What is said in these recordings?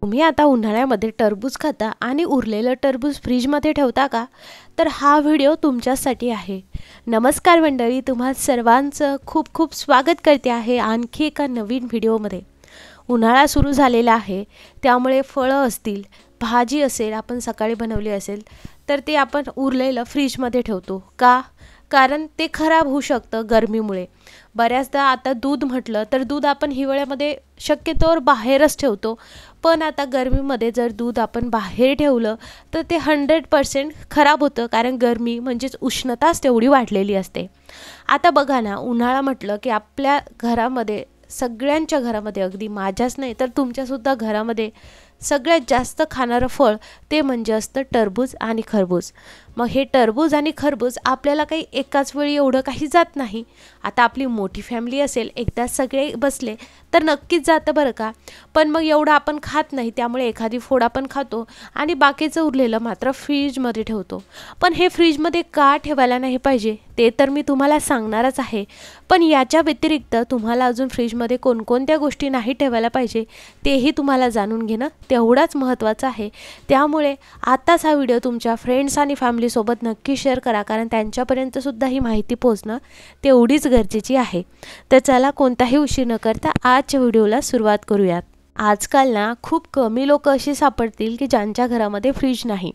तुम्ही आता उन्हाळ्यामध्ये टरबूज खाता आणि उरलेलं टरबूज फ्रीजमध्ये ठेवता का? तर हा व्हिडिओ तुमच्यासाठी आहे. नमस्कार मंडळी, तुम्हा सर्वांचं खूप खूप स्वागत करते आहे आणखी एका नवीन व्हिडिओमध्ये. उन्हाळा सुरू झालेला आहे, त्यामुळे फळं असतील, भाजी असेल, आपण सकाळी बनवली असेल तर ते आपण उरलेलं फ्रीजमध्ये ठेवतो का? कारण ते खराब होऊ शकतं गरमीमुळे. बऱ्याचदा आता दूध म्हटलं तर दूध आपण हिवाळ्यामध्ये शक्यतोवर बाहेरच ठेवतो, पण आता गरमीमध्ये जर दूध आपण बाहेर ठेवलं तर ते 100% खराब होतं, कारण गरमी म्हणजेच उष्णताच तेवढी वाढलेली असते. आता बघा ना, उन्हाळा म्हटलं की आपल्या घरामध्ये, सगळ्यांच्या घरामध्ये, अगदी माझ्याच नाही तर तुमच्यासुद्धा घरामध्ये सगळ्यात जास्त खाणारं फळ ते म्हणजे असतं टरबूज आणि खरबूज. मग हे टरबूज आणि खरबूज आपल्याला काही एकाच वेळी एवढं काही जात नाही. आता आपली मोठी फॅमिली असेल, एकदा सगळे बसले तर नक्कीच जातं बरं का. पण मग एवढं आपण खात नाही, त्यामुळे एखादी फोड आपण खातो आणि बाकीचं उरलेलं मात्र फ्रीजमध्ये ठेवतो. पण हे फ्रीजमध्ये का ठेवायला नाही पाहिजे ते तर मी तुम्हाला सांगणारच आहे. पण याच्या व्यतिरिक्त तुम्हाला अजून फ्रीजमध्ये कोणकोणत्या गोष्टी नाही ठेवायला पाहिजे तेही तुम्हाला जाणून घेणं तेवढाच महत्त्वाचं आहे. त्यामुळे आताच हा व्हिडिओ तुमच्या फ्रेंड्स आणि फॅमिलीसोबत नक्की शेअर करा, कारण त्यांच्यापर्यंतसुद्धा ही माहिती पोहोचणं तेवढीच गरजेची आहे. तर चला, कोणताही उशीर न करता आजच्या व्हिडिओला सुरुवात करूयात. आजकाल ना खूप कमी लोक अशी सापडतील की ज्यांच्या घरामध्ये फ्रीज नाही.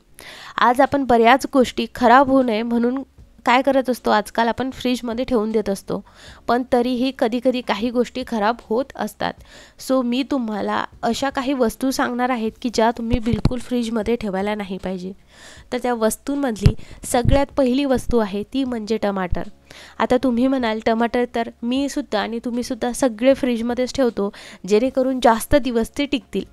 आज आपण बऱ्याच गोष्टी खराब होऊ नये म्हणून काय करत असतो, आजकाल आपण फ्रीजमध्ये ठेवून देत असतो, पण तरीही कधीकधी काही गोष्टी खराब होत असतात. सो मी तुम्हाला अशा काही वस्तू सांगणार आहेत की ज्या तुम्ही बिलकुल फ्रीजमध्ये ठेवायला नाही पाहिजे. तर त्या वस्तूंमधली सगळ्यात पहिली वस्तू आहे ती म्हणजे टमाटर. आता तुम्ही म्हणाल, टमाटर तर मी सुद्धा आणि तुम्ही सुद्धा सगळे फ्रीजमध्येच ठेवतो जेणेकरून जास्त दिवस ते टिकतील.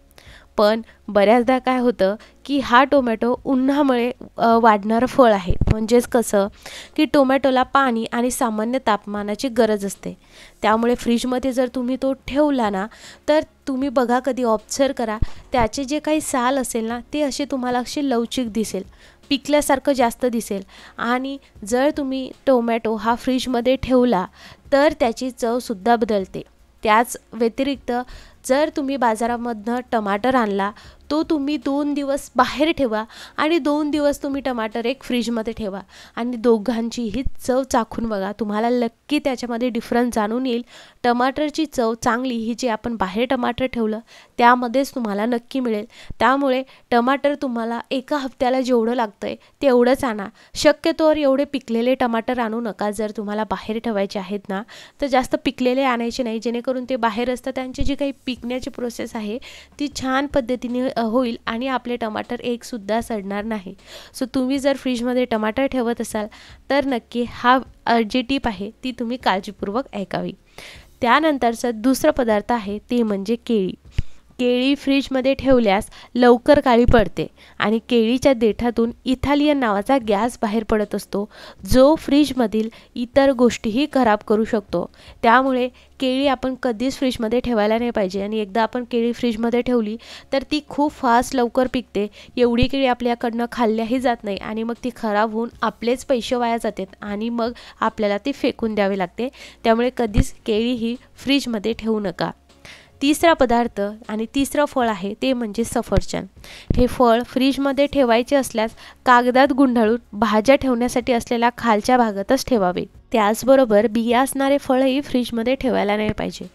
पण बऱ्याचदा काय होतं की हा टोमॅटो उन्हामुळे वाढणारं फळ आहे. म्हणजेच कसं की टोमॅटोला पाणी आणि सामान्य तापमानाची गरज असते. त्यामुळे फ्रीजमध्ये जर तुम्ही तो ठेवला ना, तर तुम्ही बघा, कधी ऑब्झर्व करा, त्याचे जे काही साल असेल ना ते असे तुम्हाला असे लवचिक दिसेल, पिकल्यासारखं जास्त दिसेल. आणि जर तुम्ही टोमॅटो हा फ्रीजमध्ये ठेवला तर त्याची चवसुद्धा बदलते. त्याच व्यतिरिक्त जर तुम्ही बाजारामधनं टमाटर आणला, तो तुम्ही 2 दिवस बाहेर ठेवा आणि 2 दिवस तुम्ही टमाटर एक फ्रीजमध्ये ठेवा आणि दोघांचीही चव चाखून बघा. तुम्हाला नक्की त्याच्यामध्ये डिफरन्स जाणून येईल. टमाटरची चव चांगली ही जी आपण बाहेर टमाटर ठेवलं त्यामध्येच तुम्हाला नक्की मिळेल. त्यामुळे टमाटर तुम्हाला एका हफ्त्याला जेवढं लागतं आहे तेवढंच आणा. शक्यतोवर एवढे पिकलेले टमाटर आणू नका. जर तुम्हाला बाहेर ठेवायचे आहेत ना, तर जास्त पिकलेले आणायचे नाही, जेणेकरून ते बाहेर असतात त्यांची जी काही पिकण्याची प्रोसेस आहे ती छान पद्धतीने होईल आणि आपले टमाटर एकसुद्धा सडणार नाही. सो तुम्ही जर फ्रीजमध्ये टमाटर ठेवत असाल तर नक्की हा जी टीप आहे ती तुम्ही काळजीपूर्वक ऐकावी. त्यानंतरचं दुसरं पदार्थ आहे ते म्हणजे केळी. केळी फ्रीजमध्ये ठेवल्यास लवकर काळी पडते आणि केळीच्या देठातून इथालियन नावाचा गॅस बाहेर पडत असतो, जो फ्रीजमधील इतर गोष्टीही खराब करू शकतो. त्यामुळे केळी आपण कधीच फ्रीजमध्ये ठेवायला नाही पाहिजे. आणि एकदा आपण केळी फ्रीजमध्ये ठेवली तर ती खूप फास्ट लवकर पिकते. एवढी केळी आपल्याकडनं खाल्ल्याही जात नाही आणि मग ती खराब होऊन आपलेच पैसे वाया जातात आणि मग आपल्याला ती फेकून द्यावी लागते. त्यामुळे कधीच केळी ही फ्रीजमध्ये ठेवू नका. तिसरा पदार्थ आणि तिसरं फळ आहे ते म्हणजे सफरचंद. हे फळ फ्रीजमध्ये ठेवायचे असल्यास कागदात गुंडाळून भाज्या ठेवण्यासाठी असलेल्या खालच्या भागातच ठेवावे. त्याचबरोबर बिया असणारे फळही फ्रीजमध्ये ठेवायला नाही पाहिजे.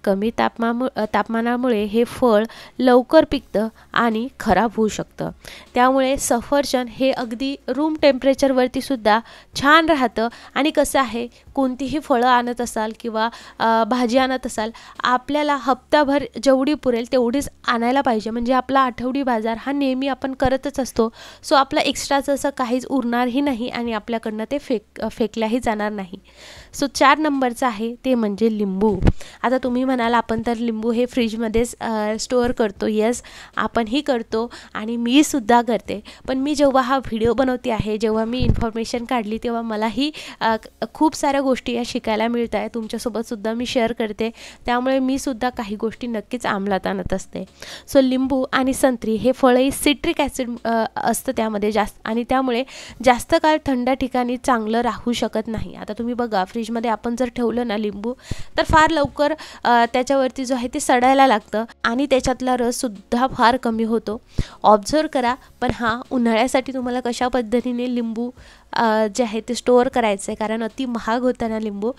कमी तापमानामुळे हे फळ लवकर पिकतं आणि खराब होऊ शकतं. त्यामुळे सफरचंद हे अगदी रूम टेम्परेचरवरती सुद्धा छान राहतं. आणि कसं आहे, कोणतीही फळं आणत असाल किंवा भाजी आणत असाल, आपल्याला हप्ताभर जेवढी पुरेल तेवढीच आणायला पाहिजे. म्हणजे आपला आठवडी बाजार हा नेहमी आपण करतच असतो. सो आपला एक्स्ट्राचं असं काहीच उरणारही नाही आणि आपल्याकडनं ते फेकल्याही जाणार नाही. सो 4 नंबरचं आहे ते म्हणजे लिंबू. आता तुम्ही म्हणाल, आपण तर लिंबू हे फ्रीजमध्येच स्टोअर करतो. येस, आपणही करतो आणि मी सुद्धा करते. पण मी जेव्हा हा व्हिडिओ बनवते आहे, जेव्हा मी इन्फॉर्मेशन काढली, तेव्हा मलाही खूप साऱ्या गोष्टी या शिकायला मिळत आहे, तुमच्यासोबतसुद्धा मी शेअर करते, त्यामुळे मी सुद्धा काही गोष्टी नक्कीच अंमलात आणत असते. सो लिंबू आणि संत्री हे फळही सिट्रिक ॲसिड असतं त्यामध्ये जास्त, आणि त्यामुळे जास्त काळ थंड ठिकाणी चांगलं राहू शकत नाही. आता तुम्ही बघा, फ्रीजमध्ये आपण जर ठेवलं ना लिंबू, तर फार लवकर त्याच्यावरती जो आहे ते सडायला लागतं आणि त्याच्यातला रससुद्धा फार कमी होतो. ऑब्झर्व करा. पण हां, उन्हाळ्यासाठी तुम्हाला कशा पद्धतीने लिंबू जे आहे ते स्टोअर करायचं आहे, कारण अति महाग होतं ना लिंबू,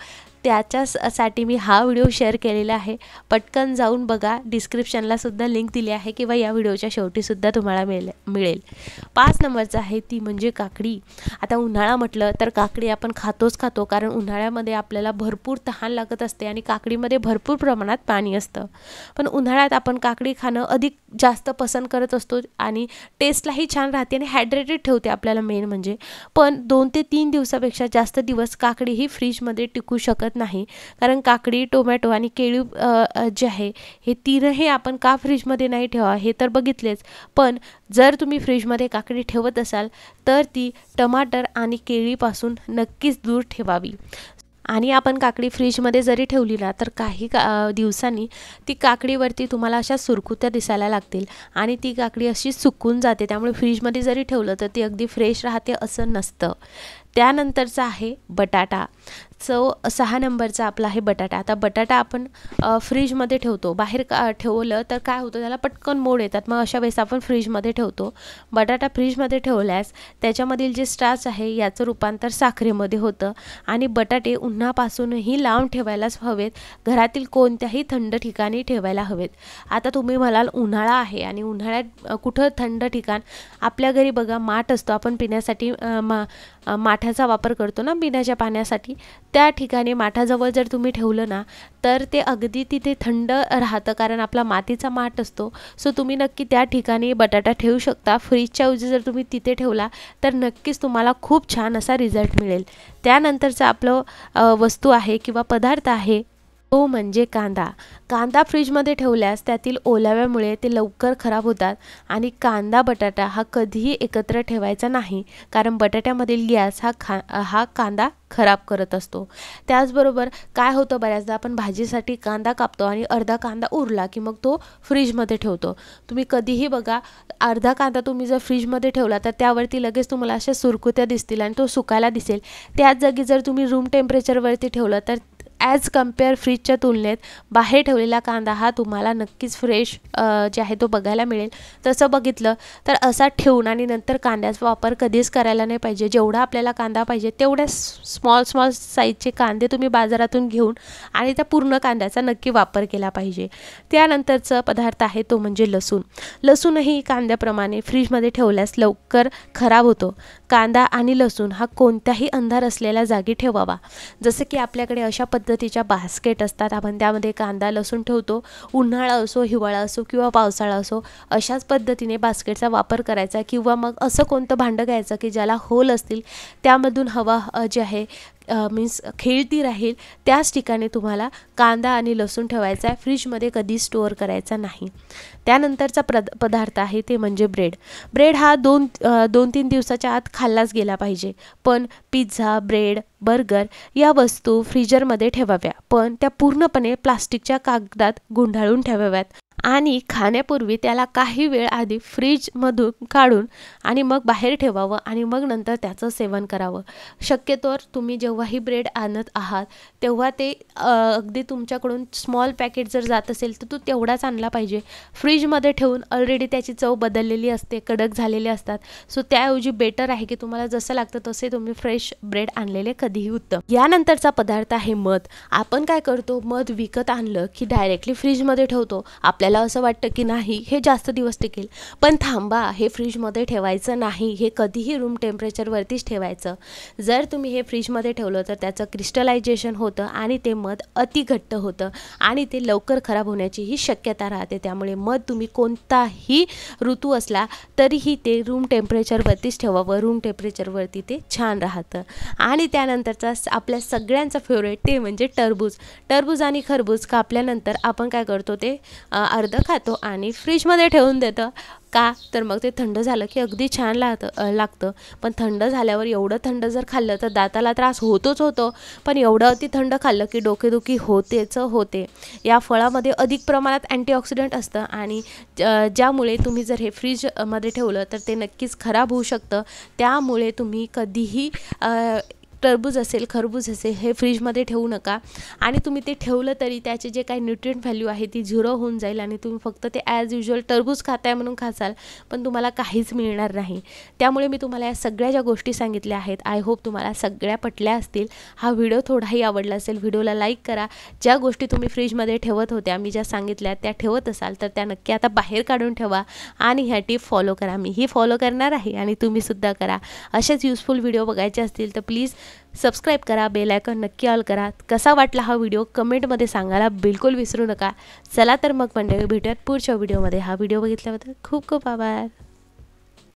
त्याच्यासाठी मी हा व्हिडिओ शेअर केलेला आहे. पटकन जाऊन बघा, डिस्क्रिप्शनला सुद्धा लिंक दिली आहे किंवा या व्हिडिओच्या शेवटीसुद्धा तुम्हाला मिळेल. 5 नंबरचं आहे ती म्हणजे काकडी. आता उन्हाळा म्हटलं तर काकडी आपण खातो, कारण उन्हाळ्यामध्ये आपल्याला भरपूर तहान लागत असते आणि काकडीमध्ये भरपूर प्रमाणात पाणी असतं. पण उन्हाळ्यात आपण काकडी खाणं अधिक जास्त पसंत करत असतो आणि टेस्टलाही छान राहते आणि हायड्रेटेड ठेवते आपल्याला मेन म्हणजे. पण 2 ते 3 दिवसापेक्षा जास्त दिवस काकडी ही फ्रीजमध्ये टिकू शकत नाही, कारण काकडी, टोमॅटो आणि केळी जे आहे हे तीनही आपण का फ्रीजमध्ये नाही ठेवा हे तर बघितलेच. पण जर तुम्ही फ्रीजमध्ये काकडी ठेवत असाल तर ती टमाटर आणि केळीपासून नक्कीच दूर ठेवावी. आणि आपण काकडी फ्रीजमध्ये जरी ठेवली ना, तर काही दिवसांनी ती काकडीवरती तुम्हाला अशा सुरकुत्या दिसायला लागतील आणि ती काकडी अशी सुकून जाते. त्यामुळे फ्रीजमध्ये जरी ठेवलं तर ती अगदी फ्रेश राहते असं नसतं. त्यानंतरचा आहे बटाटा. 6 नंबरचा आपला आहे बटाटा. आता बटाटा आपण फ्रीजमध्ये ठेवतो, बाहेर ठेवलं तर काय होतं, त्याला पटकन मोड येतात. मग अशा वेळेस आपण फ्रीजमध्ये ठेवतो. बटाटा फ्रीजमध्ये ठेवल्यास त्याच्यामधील जे स्टार्च आहे याचं रूपांतर साखरेमध्ये होतं आणि बटाटे उन्हापासूनही लांब ठेवायलाच हवेत, घरातील कोणत्याही थंड ठिकाणी ठेवायला हवेत. आता तुम्ही म्हणाल उन्हाळा आहे आणि उन्हाळ्यात कुठं थंड ठिकाण, आपल्या घरी बघा माठ असतो, आपण पिण्यासाठी माठाचा वापर करतो ना पिण्याच्या पाण्यासाठी. त्या ठिकाणी माठाजवळ जर तुम्ही ठेवलं ना, तर ते अगदी तिथे थंड राहतं, कारण आपला मातीचा माठ असतो. सो तुम्ही नक्की त्या ठिकाणी बटाटा ठेवू शकता. फ्रीजच्या ऐवजी जर तुम्ही तिथे ठेवला तर नक्कीच तुम्हाला खूप छान असा रिझल्ट मिळेल. त्यानंतरचं आपलं वस्तू आहे किंवा पदार्थ आहे तो म्हणजे कांदा. कांदा फ्रीजमध्ये ठेवल्यास त्यातील ओलाव्यामुळे ते लवकर खराब होतात आणि कांदा बटाटा हा कधीही एकत्र ठेवायचा नाही, कारण बटाट्यामधील गॅस हा कांदा खराब करत असतो. त्याचबरोबर काय होतं, बऱ्याचदा आपण भाजीसाठी कांदा कापतो आणि अर्धा कांदा उरला की मग तो फ्रीजमध्ये ठेवतो. तुम्ही कधीही बघा, अर्धा कांदा तुम्ही जर फ्रीजमध्ये ठेवला तर त्यावरती लगेच तुम्हाला अशा सुरकुत्या दिसतील आणि तो सुकायला दिसेल. त्याच जागी जर तुम्ही रूम टेम्परेचरवरती ठेवलं तर ॲज कम्पेअर फ्रीजच्या तुलनेत बाहेर ठेवलेला कांदा हा तुम्हाला नक्कीच फ्रेश जे आहे तो बघायला मिळेल. तसं बघितलं तर असा ठेवून आणि नंतर कांद्याचा वापर कधीच करायला नाही पाहिजे. जेवढा आपल्याला कांदा पाहिजे तेवढ्या स्मॉल साईजचे कांदे तुम्ही बाजारातून घेऊन आणि त्या पूर्ण कांद्याचा नक्की वापर केला पाहिजे. त्यानंतरचा पदार्थ आहे तो म्हणजे लसूण. लसूणही कांद्याप्रमाणे फ्रीजमध्ये ठेवल्यास लवकर खराब होतो. कांदा आणि लसूण हा कोणत्याही अंधार असलेल्या जागी ठेवावा. जसं की आपल्याकडे अशा पद्धतीच्या बास्केट असतात, आपण त्यामध्ये कांदा लसूण ठेवतो. उन्हाळा असो, हिवाळा असो किंवा पावसाळा असो, अशाच पद्धतीने बास्केटचा वापर करायचा. किंवा मग असं कोणतं भांडं घ्यायचं की ज्याला होल असतील, त्यामधून हवा जे आहे मीन्स खेळती राहील, त्याच ठिकाणी तुम्हाला कांदा आणि लसूण ठेवायचा आहे. फ्रीजमध्ये कधी स्टोअर करायचा नाही. त्यानंतरचा पदार्थ आहे ते म्हणजे ब्रेड. ब्रेड हा 2-3 दिवसाच्या आत खाल्लाच गेला पाहिजे. पण पिझ्झा, ब्रेड, बर्गर या वस्तू फ्रीजरमध्ये ठेवाव्या, पण त्या पूर्णपणे प्लास्टिकच्या कागदात गुंडाळून ठेवाव्यात आणि खाण्यापूर्वी त्याला काही वेळ आधी फ्रीजमधून काढून आणि मग बाहेर ठेवावं आणि मग नंतर त्याचं सेवन करावं. शक्यतोवर तुम्ही जेव्हाही ब्रेड आणत आहात तेव्हा ते अगदी तुमच्याकडून स्मॉल पॅकेट जर जात असेल तर तो तेवढाच आणला पाहिजे. फ्रीजमध्ये ठेवून ऑलरेडी त्याची चव बदललेली असते, कडक झालेले असतात. सो त्याऐवजी बेटर आहे की तुम्हाला जसं लागतं तसे तुम्ही फ्रेश ब्रेड आणलेले कधीही उत्तम. यानंतरचा पदार्थ आहे मध. आपण काय करतो, मध विकत आणलं की डायरेक्टली फ्रीजमध्ये ठेवतो. आपल्याला असं वाटतं की नाही हे जास्त दिवस टिकेल, पण थांबा, हे फ्रीजमध्ये ठेवायचं नाही. हे कधीही रूम टेम्परेचरवरतीच ठेवायचं. जर तुम्ही हे फ्रीजमध्ये ठेवलं तर त्याचं क्रिस्टलायझेशन होतं आणि ते मध अति घट्ट होतं आणि ते लवकर खराब होण्याचीही शक्यता राहते. त्यामुळे मध तुम्ही कोणताही ऋतू असला तरीही ते रूम टेम्परेचरवरतीच ठेवावं. रूम टेम्परेचरवरती ते छान राहतं. आणि त्यानंतरचा आपल्या सगळ्यांचा फेवरेट ते म्हणजे टरबूज. टरबूज आणि खरबूज कापल्यानंतर आपण काय करतो, ते अर्धं खातो आणि फ्रीजमध्ये ठेवून देतं. का तर मग ते थंड झालं की अगदी छान लागतं. पण थंड झाल्यावर एवढं थंड जर खाल्लं तर दाताला त्रास होतोच होतो, पण एवढं अति थंड खाल्लं की डोकेदुखी होते. या फळामध्ये अधिक प्रमाणात अँटीऑक्सिडंट असतं आणि ज्यामुळे तुम्ही जर हे फ्रीजमध्ये ठेवलं तर ते नक्कीच खराब होऊ शकतं. त्यामुळे तुम्ही कधीही टरबूज असेल, खरबूज असेल हे फ्रीजमध्ये ठेवू नका. आणि तुम्ही ते ठेवलं तरी त्याचे जे काही न्यूट्रिएंट व्हॅल्यू आहे ती 0 होऊन जाईल आणि तुम्ही फक्त ते ॲज युजल टरबूज खाताय म्हणून खासाल, पण तुम्हाला काहीच मिळणार नाही. त्यामुळे मी तुम्हाला या सगळ्या ज्या गोष्टी सांगितल्या आहेत, आय होप तुम्हाला सगळ्या पटल्या असतील. हा व्हिडिओ थोडाही आवडला असेल, व्हिडिओला लाईक करा. ज्या गोष्टी तुम्ही फ्रीजमध्ये ठेवत होत्या, मी ज्या सांगितल्या त्या ठेवत असाल तर त्या नक्की आता बाहेर काढून ठेवा आणि ह्या टिप फॉलो करा. मीही फॉलो करणार आहे आणि तुम्हीसुद्धा करा. असेच युजफुल व्हिडिओ बघायचे असतील तर प्लीज सबस्क्राईब करा, बेल आयकॉन नक्की ऑल करा. कसा वाटला हा व्हिडिओ कमेंटमध्ये सांगायला बिलकुल विसरू नका. चला तर मग मंडळी, भेटूयात पुढच्या व्हिडिओमध्ये. हा व्हिडिओ बघितल्याबद्दल खूप खूप आभार.